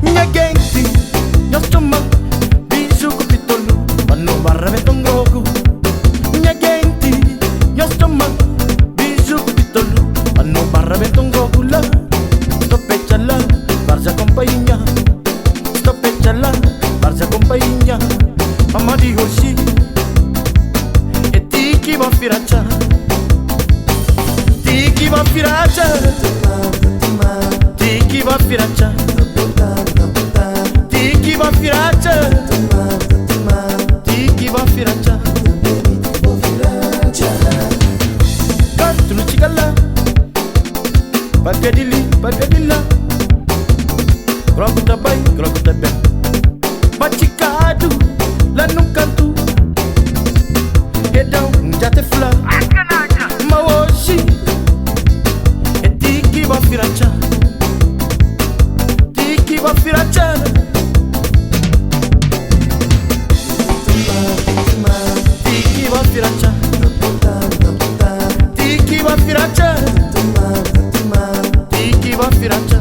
Nyagenti, nyostoma, bisu kupitolu, panu barame tongroku. Nyagenti, nyostoma, bisu kupitolu, panu barame tongroku la. Stoppe chala, barza compañía. Stoppe chala, barza compañía. Mamma di hoshi, e tiki va firacha. Tiki va firacha. Tiki va firacha. Tiki va firacha. Tiki va firacha. Kantulu chikala, bagadili, bagadila. Krokuta bay, krokuta ben. Bachikadu, lanung kantu. Gedau, njate fula. Mawoshi, e tiki va firacha. Tiki va firacha. Tiki va firacha. Tiki va firacha. Tiki va firacha.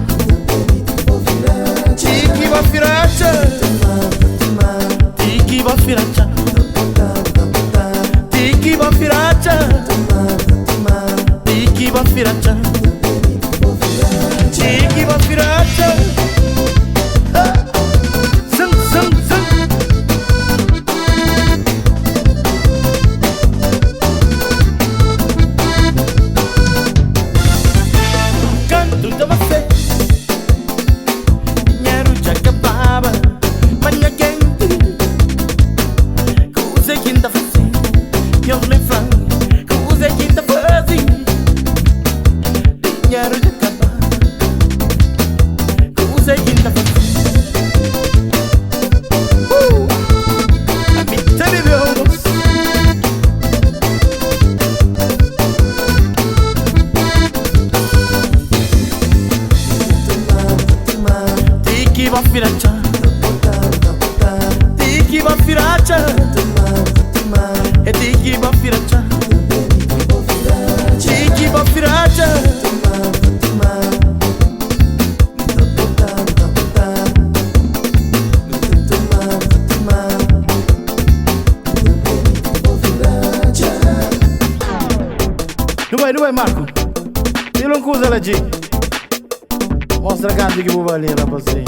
Tiki va firacha. Tiki va firacha. Tiki va firacha. Tiki va firacha. Tiki va firacha. Zung zung zung. Canto da você. Dinheiro já acabava. Manhã quente. Coisa quinta fazia. Eu lembro. Coisa quinta fazia. Dinheiro já acabava. Coisa quinta fazia. A mim te vivemos. Tiki va firacha. Tiki va firacha. E tiki va firacha. Tiki va firacha. Não vai, Marco. E não usa ela de. Mostra a cara que vou valer, rapazinho.